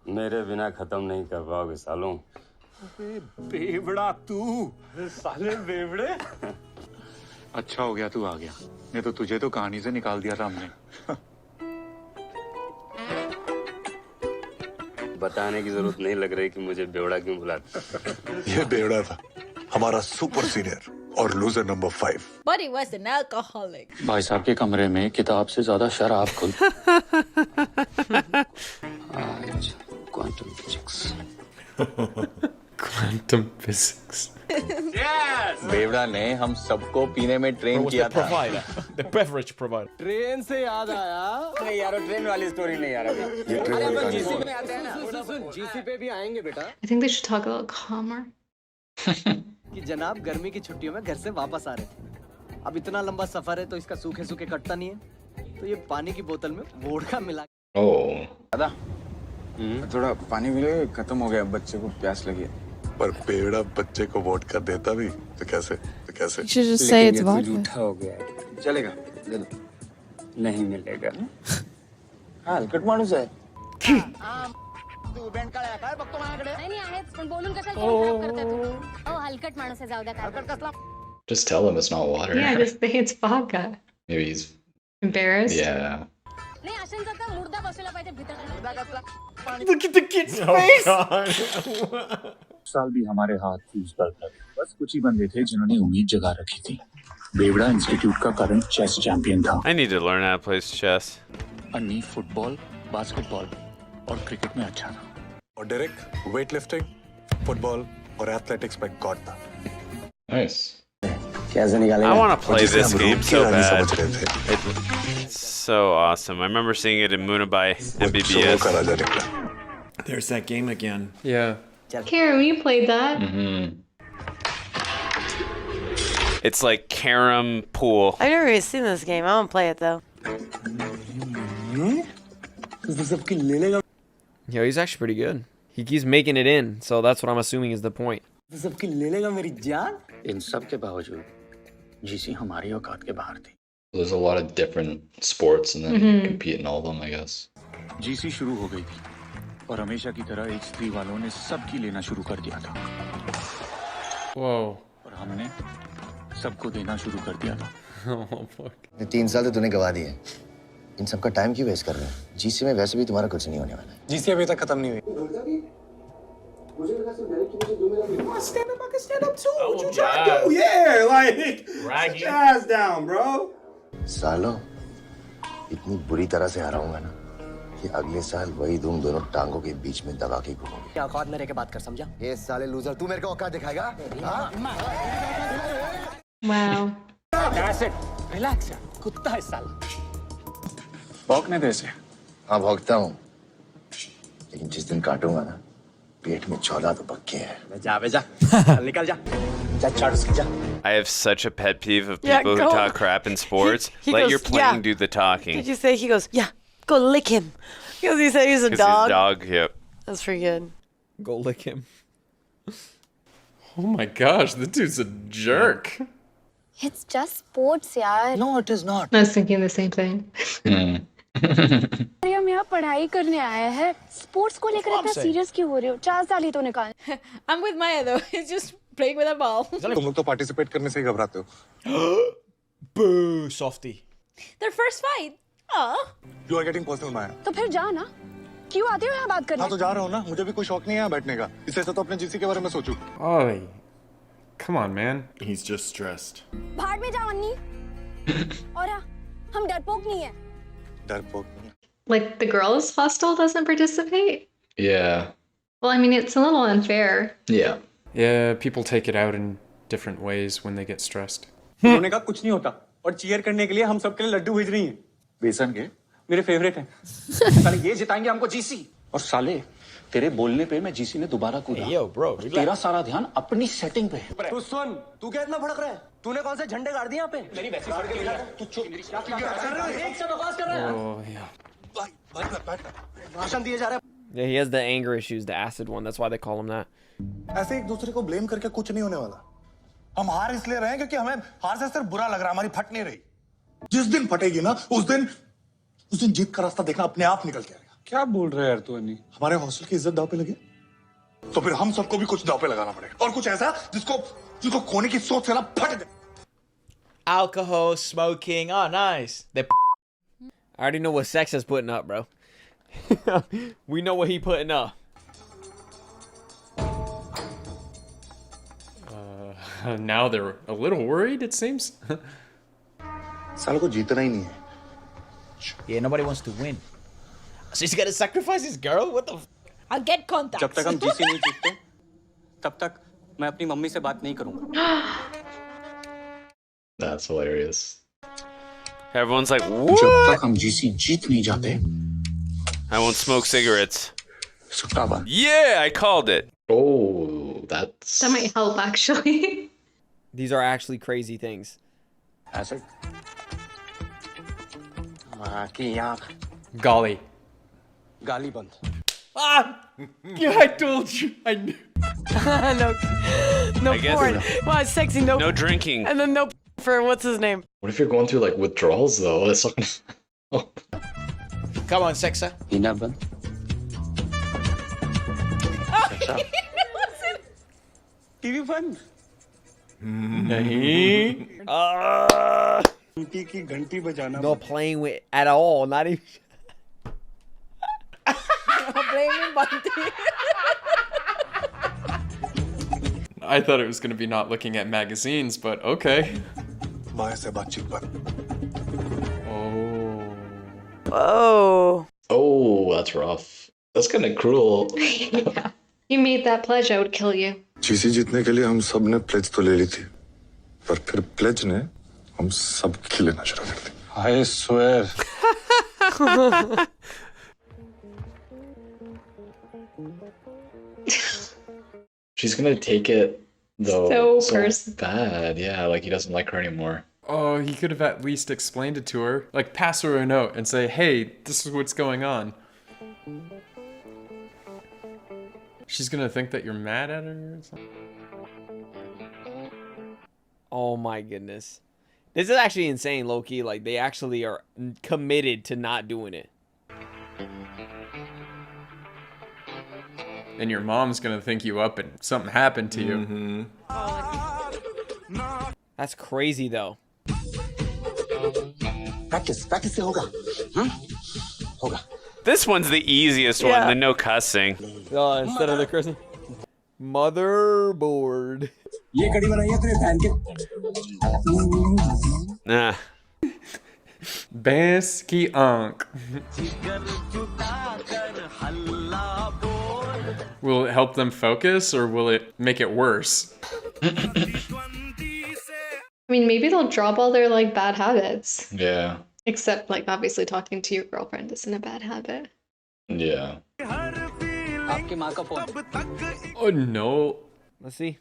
मेरे बिना खत्म नहीं कर पाओगे सालों। बेवड़ा तू, साले बेवड़े। अच्छा हो गया तू आ गया, नहीं तो तुझे तो कहानी से निकाल दिया था हमने। बताने की जरूरत नहीं लग रही कि मुझे बेवड़ा क्यों बुलाते। ये बेवड़ा था, हमारा सुपर सीनियर और loser number 5। But he was an alcoholic. भाई साहब के कमरे में किताब से ज्यादा शराब खुल। Quantum physics. Quantum physics. बेवड़ा ने हम सबको पीने में ट्रेन किया था। The beverage provider. ट्रेन से याद आया। नहीं यार, ट्रेन वाली स्टोरी नहीं यार अभी। जीसी में आते हैं ना। सुन, जीसी पे भी आएंगे बेटा। I think they should talk a little calmer. कि जनाब गर्मी की छुट्टियों में घर से वापस आ रहे थे। अब इतना लंबा सफर है तो इसका सूखे सूखे कटता नहीं है, तो ये पानी की बोतल में वोडका मिला। दादा, थोड़ा पानी मिले, खत्म हो गया, बच्चे को प्यास लगी है। पर बेवड़ा बच्चे को वोट कर देता भी तो कैसे? You should just say it's vodka. झूठा हो गया है। चलेगा, ले लो। नहीं मिलेगा। हाँ, हलकट माणूस आहे। नाही आहेच पण बोलून कशाला खराब करते तू? ओ हलकट माणूस आहे, जाऊ द्या काय. Just tell him it's not water. Yeah, just say it's vodka. Maybe he's. Embarrassed? Yeah. नाही अशांचा तर मुर्दा बसवला पाहिजे भीतर. Look at the kid's face! साल भी हमारे हाथ फूस कर कर बस कुछ ही बंदे थे जिन्होंने उम्मीद जगा रखी थी। बेवड़ा इंस्टीट्यूट का करंट चेस चैंपियन था। I need to learn how to play chess. अन्नी फुटबॉल, बास्केटबॉल और क्रिकेट में अच्छा था। और डायरेक्ट वेट लिफ्टिंग, फुटबॉल और एथलेटिक्स में गॉड था। Nice. कैसे निकालेगा? I want to play जिसे this हम game रूप की so रानी bad. समझ रहे थे, It's so awesome. I remember seeing it in Munabai वो चोरों MBBS. का राजा निकला। There's that game again. Yeah. Karen, you played that. It's like carom pool. I've never even seen this game. I won't play it though. Yo, he's actually pretty good. He keeps making it in, so that's what I'm assuming is the point. सबकी ले लेगा मेरी जान। इन सब के बावजूद GC हमारी औकात के बाहर थी। There's a lot of different sports, and then you compete in all of them, I guess. GC शुरू हो गई थी और हमेशा की तरह H3 वालों ने सबकी लेना शुरू कर दिया था। Whoa. और हमने सबको देना शुरू कर दिया था। Oh, fuck. 3 साल तो तूने गवा दिए। इन सबका टाइम क्यों वेस्ट कर रहे हो? जीसी में वैसे भी तुम्हारा कुछ नहीं होने वाला है। जीसी अभी तक खत्म नहीं हुई। सालों, इतनी बुरी तरह से हराऊंगा ना कि अगले साल वही तुम दोनों टांगों के बीच में दबा के घूमोगे। क्या औकात में रह के बात कर, समझा? ये साले लूजर, तू मेरे को औकात दिखाएगा? हाँ? Wow. रिलैक्स यार, कुत्ता है साला। भौंकने दे से। हाँ भौंकता हूँ, लेकिन जिस दिन काटूंगा ना, पेट में 14 तो पक्के हैं। जा बे जा, निकल जा। जा छाड़ उसकी जा। I have such a pet peeve of Yeah, people who go. talk crap in sports. He Let goes, your playing yeah. do the talking. Did you say he goes? Yeah, go lick him. Because he said he's a 'Cause dog. his dog, yep. That's pretty good. Go lick him. Oh my gosh, the dude's a jerk. It's just sports यार. No, it is not. I was thinking the same thing. हम यहाँ पढ़ाई करने आए हैं, sports को लेकर इतना सीरियस क्यों हो रहे हो? 4 साल ही तो निकाल। I'm with Maya though. He's just playing with a ball. तुम लोग तो पार्टिसिपेट करने से ही घबराते हो। Boo, softy. Their first fight. Aw. You are getting personal, माया। तो फिर जा ना, क्यों आते हो यहाँ बात करने? हाँ तो जा रहा हूँ ना, मुझे भी कोई शौक नहीं है यहाँ बैठने का। इससे तो अपने जीसी के बारे में सोचूं। Oi. Come on, man. He's just stressed. भाड़ में जाओ अन्नी। और हाँ, हम डरपोक नहीं है। डरपोक। Like the girls' hostel doesn't participate? Yeah. Well, I mean, it's a little unfair. Yeah. Yeah, people take it out in different ways when they get stressed. उन्होंने कहा कुछ नहीं होता और चीयर करने के लिए हम सबके लिए लड्डू भेज रही हैं। बेसन के? मेरे फेवरेट हैं। साले ये जिताएंगे हमको जीसी। और साले तेरे बोलने पे मैं जीसी ने दोबारा कूदा। Yo, bro. तेरा सारा ध्यान अपनी सेटिंग पे है। तू सुन, तू क्या इतना भड़क रहा है? तूने कौन से झंडे गाड़ दिए यहाँ पे? मेरी वैसी फाड़ के लिया। तू चुप। क्या कर रहा है? एक से बकवास कर रहा है। Oh, yeah. भाषण दिए जा रहे हैं। Yeah, he has the anger issues, the acid one. That's why they call him that. ऐसे एक दूसरे को ब्लेम करके कुछ नहीं होने वाला। हम हार इसलिए रहे हैं क्योंकि हमें हार से सिर्फ बुरा लग रहा है, हमारी फट नहीं रही। जिस दिन फटेगी ना, उस दिन जीत का रास्ता देखना अपने आप निकल के आएगा। क्या बोल रहा है यार तू अन्नी? हमारे हॉस्टल की इज्जत दाव पे लगी तो फिर हम सबको भी कुछ दाव पे लगाना पड़ेगा और कुछ ऐसा जिसको खोने की सोच से ना फट जाए. Alcohol, smoking. Oh, nice. I already know what Sex is putting up, bro. We know what he putting up. Now they're a little worried, it seems. सालों को जीतना ही नहीं है. Yeah, nobody wants to win. So he's gonna sacrifice his girl? What the? I'll get contacts. जब तक हम GC नहीं जीतते तब तक मैं अपनी मम्मी से बात नहीं करूंगा. That's hilarious. Everyone's like, जब what? तक हम जीसी जीत नहीं जाते I won't smoke cigarettes. सुट्टा बंद. Yeah, I called it. Oh, that's... That might help actually. These are actually crazy things. Acid. माँ की आँख. Golly. गाली बंद. Ah! Yeah, I told you. I knew. no I guess porn. Well, it's sexy, no. No drinking. And then no for what's his name? What if you're going through like withdrawals though? That's not gonna... Come on, Sexa. पीना बंद. TV बंद. Nahi. घंटी की घंटी बजाना. No playing with at all. Not even. Blaming Bunty. I thought it was going to be not looking at magazines, but okay. माँ से बातचीत बंद. Oh. Whoa. Oh, that's rough. That's kind of cruel. Yeah. You made that pledge, I would kill you. GC जीतने के लिए हम सब ने प्लेज तो ले ली थी पर फिर प्लेज ने हम सब की लेना शुरू कर दी. I swear. She's gonna take it though So bad. Yeah, like he doesn't like her anymore. Oh, he could have at least explained it to her. Like, pass her a note and say, hey, this is what's going on. She's gonna think that you're mad at her or something. Oh my goodness. This is actually insane, Loki. Like, they actually are committed to not doing it. And your mom's gonna think you up and something happened to you. That's crazy, though. Practice से होगा. होगा. This one's the easiest one, Yeah. the no cussing. Oh, instead of the cursing. Motherboard. ये कड़ी बनाई है तेरे fan के. Nah. Bes ki ank. Will it help them focus or will it make it worse? I mean, maybe they'll drop all their like bad habits. Yeah. Except like obviously talking to your girlfriend isn't a bad habit. Yeah. आपकी माँ का phone. Oh no. Let's see.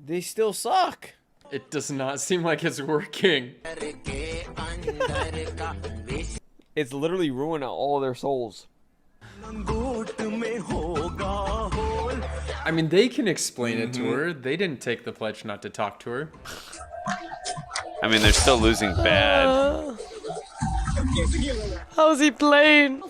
They still suck. It does not seem like it's working. It's literally ruining all their souls. I mean, they can explain it to her. They didn't take the pledge not to talk to her. I mean, they're still losing bad. How's he playing?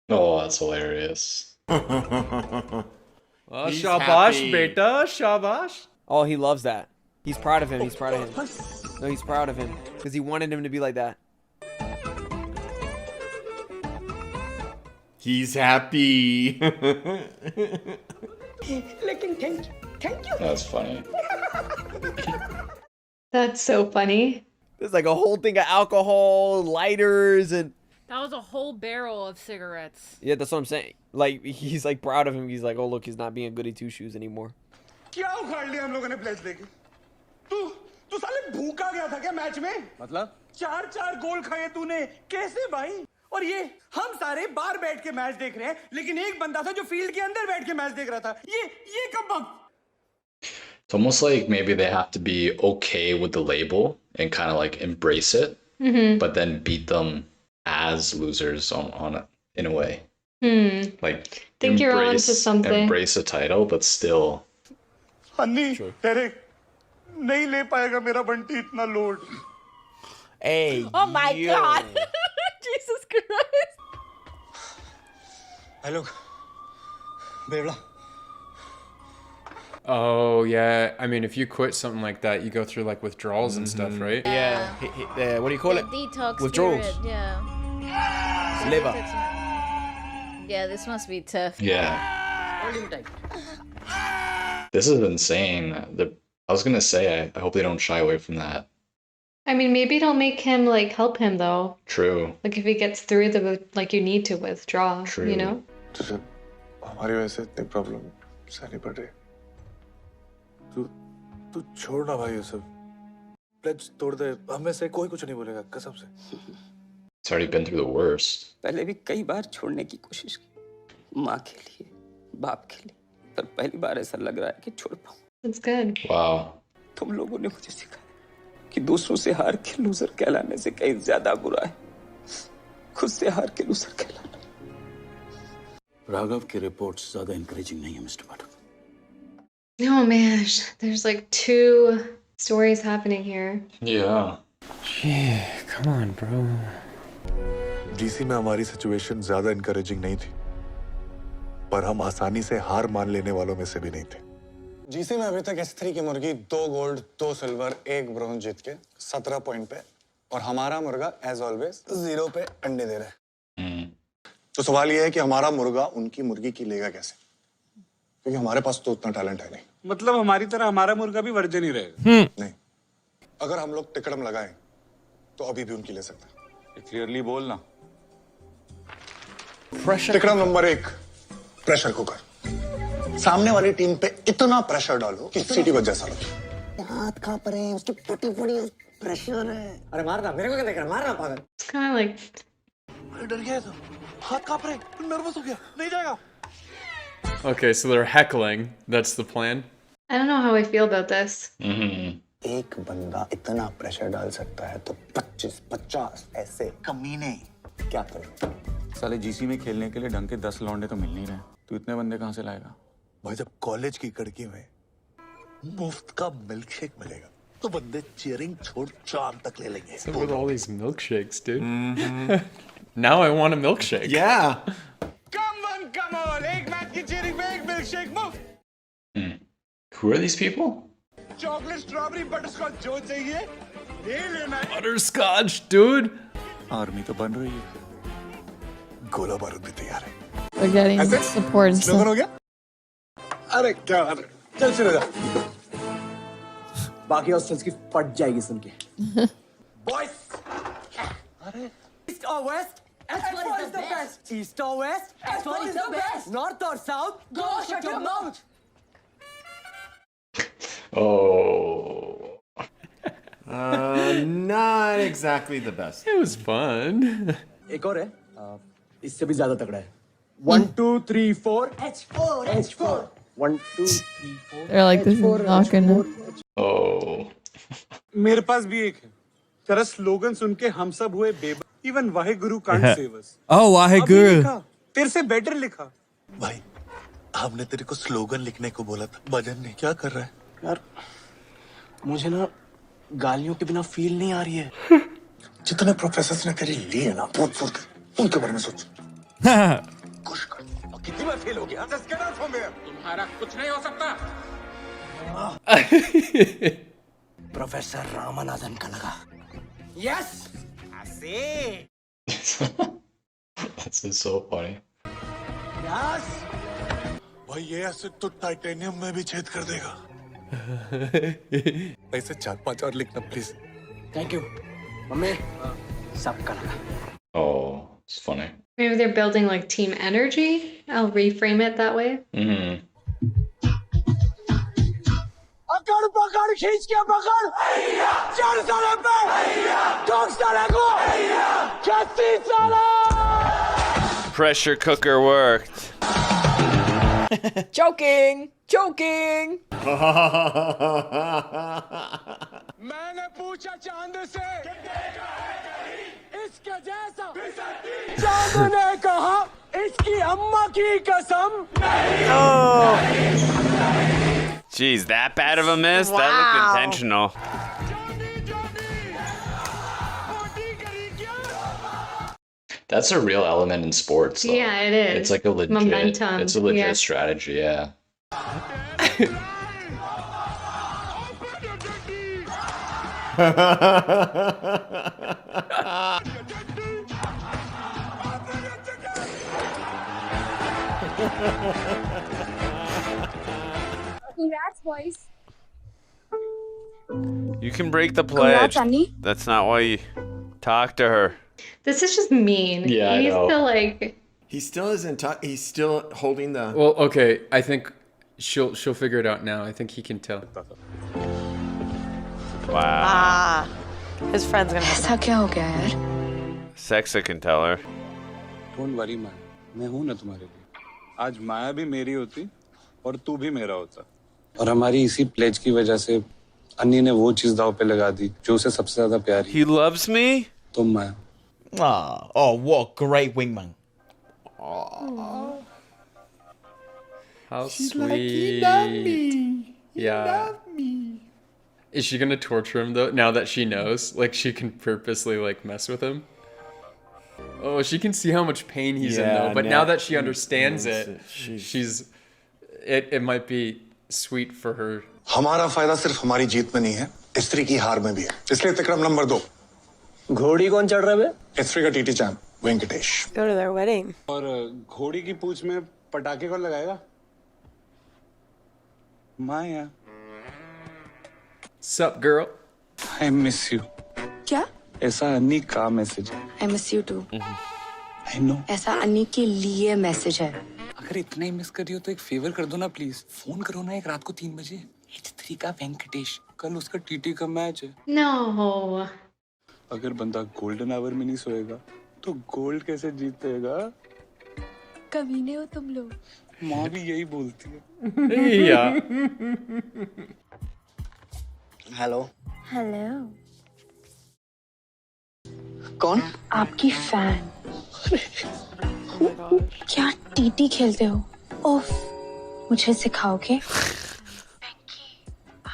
Oh, that's hilarious. Oh, He's shabash, happy. beta, shabash. Oh, he loves that. He's proud of him. He's proud of him. No, he's proud of him. Because he wanted him to be like that. He's happy. That's funny. That's so funny. There's like a whole thing of alcohol, lighters, and... That was a whole barrel of cigarettes. Yeah, that's what I'm saying. Like, he's like proud of him. He's like, oh, look, he's not being a goody two-shoes anymore. क्या उखाड़ लिया हम लोगों ने pledge देके? तू साले भूखा गया था क्या मैच में? मतलब? 4 गोल खाए तूने. कैसे भाई? और ये हम सारे बाहर बैठ के मैच देख रहे हैं लेकिन एक बंदा था जो फील्ड के अंदर बैठ के मैच देख रहा था. ये कब वक्त? It's almost like maybe they have to be okay with the label and kind of like embrace it, but then beat them as losers on it in a way. Like Think you're onto something. Embrace a title, but still. अन्नी, Derek, नहीं ले पाएगा मेरा बंटी इतना load. Hey. Oh my yo. god. Jesus Christ. Hello बेवड़ा। Oh yeah. I mean, if you quit something like that, you go through like withdrawals and stuff, right? Yeah. What do you call it? Detox Withdrawals. period, yeah. Liver. Yeah, this must be tough. Yeah. Hold him tight. This is insane. I was gonna say, I hope they don't shy away from that. I mean, maybe it'll make him like help him though. True. Like if he gets through the like you need to withdraw, True. you know? तुझे हमारी वजह से इतनी problem Sahni पड़ रही। तू छोड़ ना भाई ये सब। प्लेज तोड़ दे, हमें से कोई कुछ नहीं बोलेगा कसम से। It's already been through the worst. पहले भी कई बार छोड़ने की कोशिश की, माँ के लिए, बाप के लिए, पर पहली बार ऐसा लग रहा है कि छोड़ पाऊँ। That's good. Wow. तुम लोगों ने मुझे सिखाया कि दूसरों से हार के लूजर कहलाने से कहीं ज्यादा बुरा है खुद से हार के लूजर कहलाना। राघव की रिपोर्ट्स ज्यादा एनकरेजिंग नहीं है mister Pathak. Oh man, there's like 2 stories happening here. Yeah. Yeah, come on, bro. GC में हमारी सिचुएशन ज्यादा इनकरेजिंग नहीं थी, पर हम आसानी से हार मान लेने वालों में से भी नहीं थे। जीसी में अभी तक S3 की मुर्गी 2 गोल्ड 2 सिल्वर 1 ब्रॉन्ज जीत के 17 पॉइंट पे, और हमारा मुर्गा एज ऑलवेज 0 पे अंडे दे रहा है। तो सवाल ये है कि हमारा मुर्गा उनकी मुर्गी की लेगा कैसे, क्योंकि हमारे पास तो उतना टैलेंट है नहीं। मतलब हमारी तरह हमारा मुर्गा भी वर्जन ही रहेगा। नहीं, अगर हम लोग टिकड़म लगाएं तो अभी भी उनकी ले सकते हैं। क्लियरली बोलना। टिकड़म नंबर 1, प्रेशर कुकर। सामने वाली टीम पे इतना प्रेशर डालो कि सिटी को जैसा लगे। हाथ कांप रहे हैं, उसकी फटी प्रेशर है। अरे मारना, मेरे को क्या देख रहा है, मारना पागल। It's kind of like अरे डर गया तो, हाथ कांप रहे, नर्वस हो गया, नहीं जाएगा। Okay, so they're heckling. That's the plan. I don't know how I feel about this. एक बंदा इतना प्रेशर डाल सकता है तो 25-50 ऐसे कमीने क्या करें? साले जीसी में खेलने के लिए ढंग के 10 लौंडे तो मिल नहीं रहे। तू इतने बंदे कहाँ से लाएगा? भाई जब कॉलेज की कड़की में मुफ्त का मिल्क शेक मिलेगा तो बंदे चीयरिंग छोड़ चांद तक ले लेंगे। What's up with all these milkshakes, dude? Now I want a milkshake. Yeah. Come on, एक मैच की चीयरिंग में एक मिल्क शेक मुफ्त। Who are these people? Chocolate strawberry butterscotch जो चाहिए ये लेना है। Butterscotch, dude. आर्मी तो बन रही है। गोला बारूद भी तैयार है। We're getting support and slogan stuff. हो गया? अरे क्या बात है, चल शुरू कर। बाकी हॉस्टल्स की फट जाएगी सुन के। बॉयज, अरे East or west? S1 is the best. East or west? S1 is the best. North or south? Go shut your mouth. Oh. Not exactly the best. It was fun. एक और है, इससे भी ज्यादा तगड़ा है। 1 2 3 4 H4 H4 1 2 3 4 They're like, this is not gonna. Oh. मेरे पास भी एक है। तेरा स्लोगन सुन के हम सब हुए बेबस। Even Waheguru can't save us. Oh, Waheguru. तेरे से बेटर लिखा। भाई, हमने तेरे को स्लोगन लिखने को बोला था, भजन नहीं। क्या कर रहा है? यार मुझे ना गालियों के बिना फील नहीं आ रही है। जितने प्रोफेसर्स ने तेरी ली है ना, उनके बारे में सोच। खुश कर। और कितनी बार फेल हो गया? Just get out from here. तुम्हारा कुछ नहीं हो सकता। प्रोफेसर रामानाथन का लगा। यस, ऐसे। This is so funny. Yes. भाई ये एसिड तो टाइटेनियम में भी छेद कर देगा। ऐसे 4-5 और लिखना प्लीज। थैंक यू मम्मी, सबका लगा। Oh, it's funny. maybe they're building like team energy. I'll reframe it that way. अकड़ पकड़ खींच के पकड़, चढ़ साले पे, ठोक साले को, छत्ती साला। Pressure cooker worked. Joking! Joking! मैंने पूछा चांद से, इसके जैसा। चांद ने कहा, इसकी अम्मा की कसम। Jeez, that bad of a miss? That looked Wow. intentional. That's a real element in sports. Though. Yeah, it is. It's like a legit. Momentum. It's a legit Yeah. strategy. Yeah. Congrats, boys. You can break the pledge. That's not why you talk to her. This is just mean. Yeah, I He needs know. to like. He still isn't talking. He's still holding the. Well, okay. I think she'll figure it out now. I think he can tell. Wow. Ah, his friend's gonna. ऐसा क्या हो गया यार? Sexa can tell her. Don't worry Maya, मैं हूं ना तुम्हारे लिए। आज माया भी मेरी होती और तू भी मेरा होता। और हमारी इसी प्लेज की वजह से अन्नी ने वो चीज दांव पे लगा दी जो उसे सबसे ज्यादा प्यारी। He loves me? तुम माया। Oh, what great wingman. How She's sweet. like, you love me. You Yeah. love me. Is she gonna torture him though? Now that she knows, like she can purposely like mess with him. Oh, she can see how much pain he's in Yeah, though. But now that she understands knows it, it, she's. It might be sweet for her. हमारा फायदा सिर्फ हमारी जीत में नहीं है, स्त्री की हार में भी है। इसलिए तिक्रम नंबर 2। घोड़ी कौन चढ़ रहा है? स्त्री का TT champ Venkatesh. Go to their wedding. और घोड़ी की पूंछ में पटाखे कौन लगाएगा? माया। Sup, girl? I miss you. क्या? ऐसा अन्नी का मैसेज है। I miss you too. I know. ऐसा अन्नी के लिए मैसेज है। अगर इतना ही मिस कर रही हो तो एक फेवर कर दो ना प्लीज। फोन करो ना एक रात को 3 बजे। H3 का वेंकटेश, कल उसका टीटी का मैच है। No. अगर बंदा गोल्डन आवर में नहीं सोएगा तो गोल्ड कैसे जीतेगा? कमीने हो तुम लोग। माँ भी यही बोलती है। Yeah. हेलो। हेलो। कौन? आपकी फैन। Oh my gosh. क्या टीटी खेलते हो? ओफ, मुझे सिखाओगे?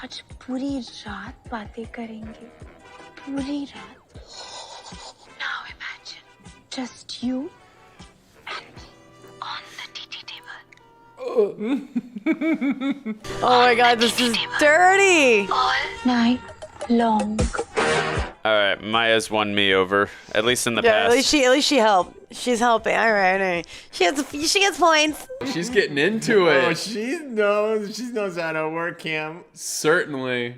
आज पूरी रात बातें करेंगे। पूरी रात। Now imagine just you and me on the TT table. Oh my god, this is dirty. All night long. Alright, Maya's won me over. At least in the Yeah, at past. least she helped. She's helping. All right. She gets points. She's getting into it. Oh, she knows how to work him. Certainly.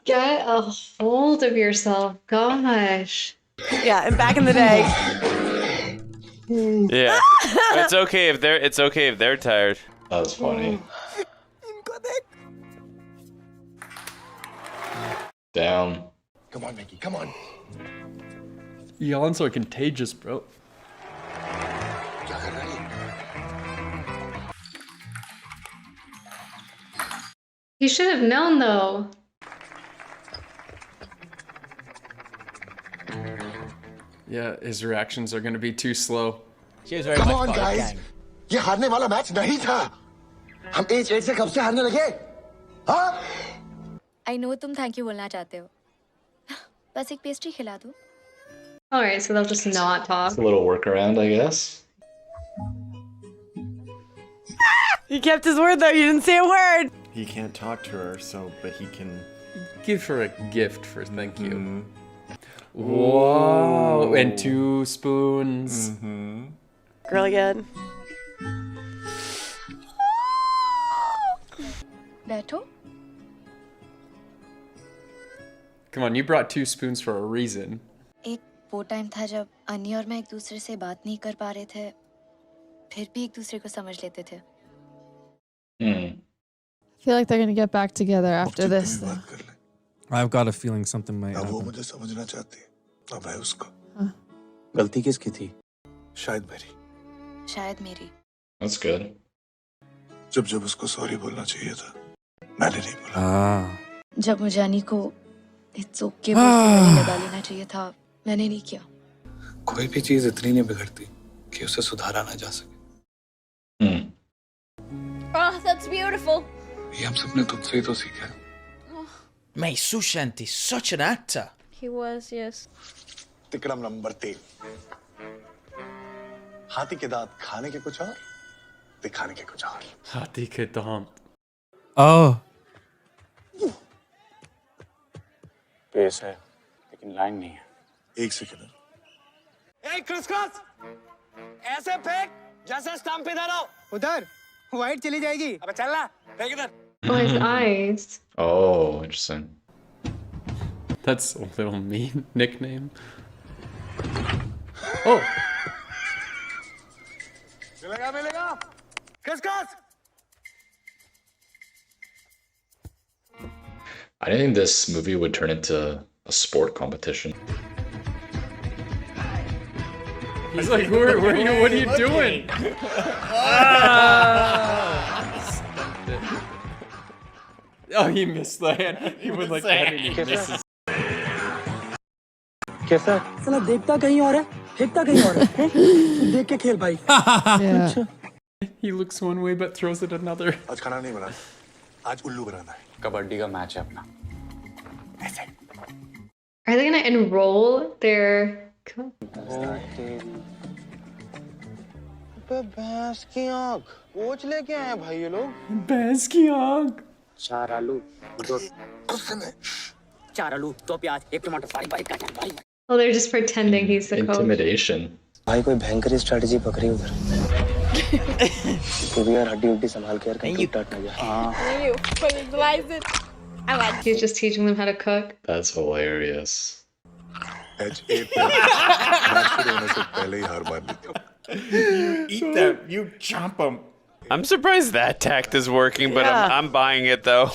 Get a hold of yourself. Gosh. Yeah, and back in the day. Yeah. It's okay if they're tired. That was funny. Down. Come on, Mickey, come on. Yawns are contagious, bro. क्या कर रहा है? You should have known though. Yeah, his reactions are gonna be too slow. She was very Come much on, part of the guys. game. ये हारने वाला match नहीं था। हम H8 से कब से हारने लगे? हाँ? I know तुम थैंक यू बोलना चाहते हो। बस एक पेस्ट्री खिला दो। Alright, so they'll just not talk. It's a little workaround, I guess. He kept his word though. You didn't say a word. He can't talk to her, but he can. Give her a gift for thank you. Whoa! And 2 spoons. Girl again. बैठो। Come on, you brought 2 spoons for a reason. एक वो time था जब अन्नी और मैं एक दूसरे से बात नहीं कर पा रहे थे, फिर भी एक दूसरे को समझ लेते थे। I feel like they're gonna get back together after this. Though. I've got a feeling something might अब वो happen. मुझे समझना चाहती है। अब है उसका। गलती किसकी थी? शायद मेरी। शायद मेरी। That's good. जब उसको सॉरी बोलना चाहिए था, मैंने नहीं बोला। Ah. जब मुझे अन्नी को इट्स ओके बोलकर लगा लेना चाहिए था, मैंने नहीं किया। कोई भी चीज इतनी नहीं बिगड़ती कि उसे सुधारा ना जा सके। It's beautiful. ये हम सबने तुमसे ही तो सीखा है. Mate, Sushant is such an actor. He was, yes. तिकड़म नंबर 3. हाथी के दांत खाने के कुछ और, दिखाने के कुछ और. हाथी के दांत. Oh. पेस है, लेकिन लाइन नहीं है. एक सेकंड. ए क्रिसक्रस, ऐसे फेंक जैसे स्टंप इधर आओ. उधर वाइट चली जाएगी. अबे चल ना, फेंक इधर. Oh, his eyes. Oh, interesting. That's a little mean nickname. Oh. मिलेगा. Crisscross. I didn't think this movie would turn into a sport competition. He's like, where are you? What are you doing? Oh, he missed the hand. He would like that and he misses. कैसा? साला देखता कहीं और है, फेंकता कहीं और है. देख के खेल भाई. Yeah. He looks one way but throws it another. आज खाना नहीं बनाना. आज उल्लू बनाना है. कबड्डी का मैच है अपना. ऐसे. Are they gonna enroll their? भैंस की आँख. कोच लेके आए भाई ये लोग. भैंस की आँख. 4 आलू, 2 4 आलू, 2 प्याज, 1 टमाटर, बारीक काटा भाई. Oh, they're just pretending he's the coach. Intimidation. भाई कोई भयंकर स्ट्रेटजी पकड़ी उधर. तो भी यार हड्डी संभाल के यार कहीं टूट ना जाए. You put it, slice it. I like it. He's just teaching them how to cook. That's hilarious. HA match शुरू होने से पहले ही हार मान ली. You eat them. You chomp them. I'm surprised that tact is working, but Yeah. I'm buying it though.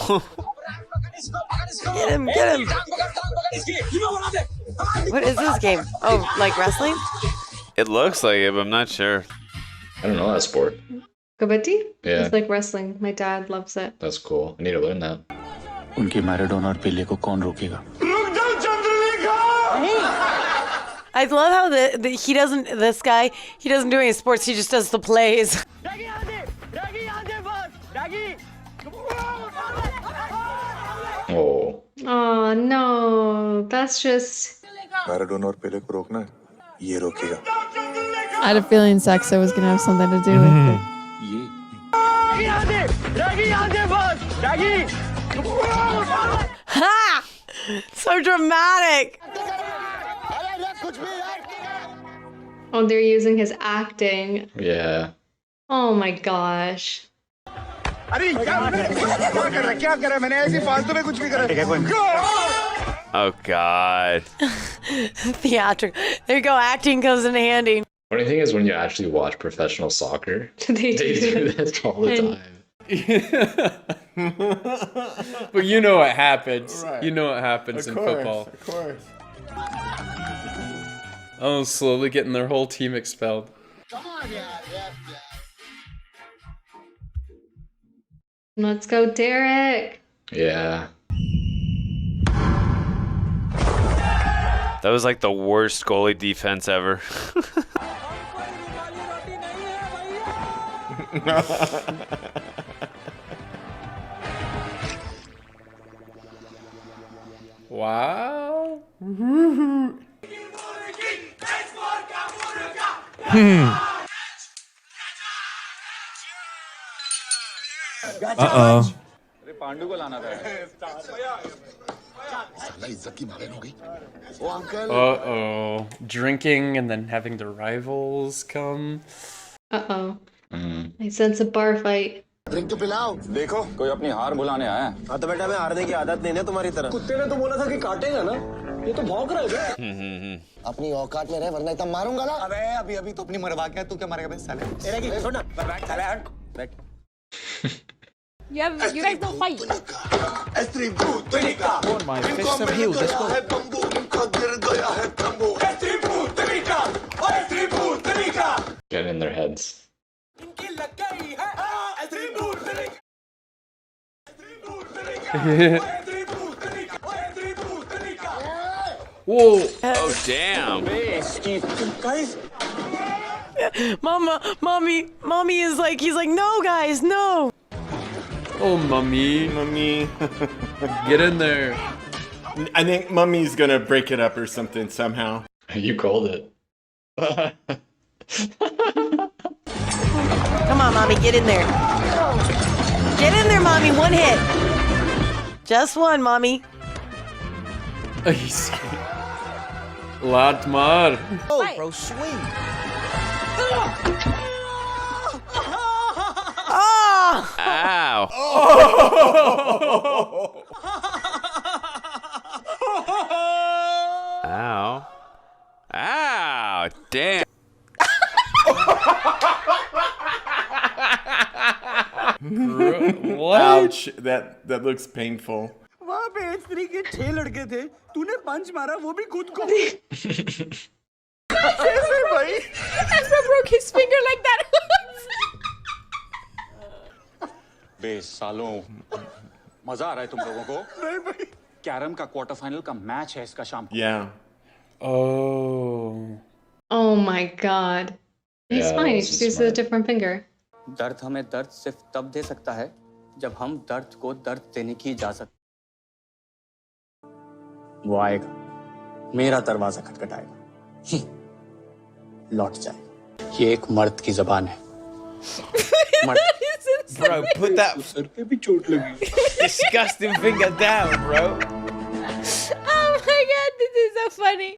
Get him, get him. What is this game? Oh, like wrestling? It looks like it, but I'm not sure. I don't know that sport. Kabaddi? Yeah. It's like wrestling. My dad loves it. That's cool. I need to learn that. उनके Maradona और पेले को कौन रोकेगा? I love how he doesn't, this guy, he doesn't do any sports, he just does the plays. Oh. Oh no, that's just. Maradona और पेले को रोकना है. ये रोकेगा. I had a feeling Saxa was gonna have something to do with it. Ha! So dramatic. Oh, they're using his acting. Yeah. Oh my gosh. Oh God. Theatrical. There you go, acting comes in handy. Funny thing is, when you actually watch professional soccer, They do this all the And- time. But you know what happens. Right. You know what happens Of in course, football. of course. Oh, slowly getting their whole team expelled. Let's go, Derek. Yeah. That was like the worst goalie defense ever. Wow. Uh-oh. Uh-oh. Drinking and then having the rivals come. Uh-oh. I sense a bar fight. Drink तो पिलाओ. देखो कोई अपनी हार भुलाने आया. हाँ तो बेटा मैं हारने की आदत नहीं है तुम्हारी तरह. कुत्ते ने तो बोला था कि काटेगा ना. ये तो भौंक रहा है. अपनी औकात में रहे वरना इतना मारूंगा ना. अबे अभी तो अपनी मरवा के तू क्या मारेगा बे साले. तेरा की छोड़ ना. बैठ साले हट. बैठ. You guys don't fight. Oh, my fists have healed. Let's go. Get in their heads. Whoa. Oh damn. Mommy is like, he's like, no guys, no. Oh, mummy. Mummy. Get in there. I think Mummy's gonna break it up or something somehow. You called it. Come on, mommy, get in there. Get in there, mommy. One hit. Just one, mommy. Lat mar. Oh, bro, swing. Oh! Ow. Ow. Ow. Damn. What? Ouch. That looks painful. वहाँ पे स्त्री के 6 लड़के थे तूने पंच मारा वो भी खुद को कैसे भाई Ezra broke his finger like that. बे सालों मजा आ रहा है तुम लोगों को? नहीं भाई कैरम का क्वार्टर फाइनल का मैच है इसका शाम को। Yeah. Oh. Oh my god. He's Yeah, fine, he this just is uses a smart. different finger. दर्द हमें दर्द सिर्फ तब दे सकता है जब हम दर्द को दर्द देने की इजाजत वो आएगा मेरा दरवाजा खटखटाएगा लौट जाए ये एक मर्द की जबान है Bro, put that सर पे भी चोट लगी। disgusting finger down, bro. Oh my god, this is so funny.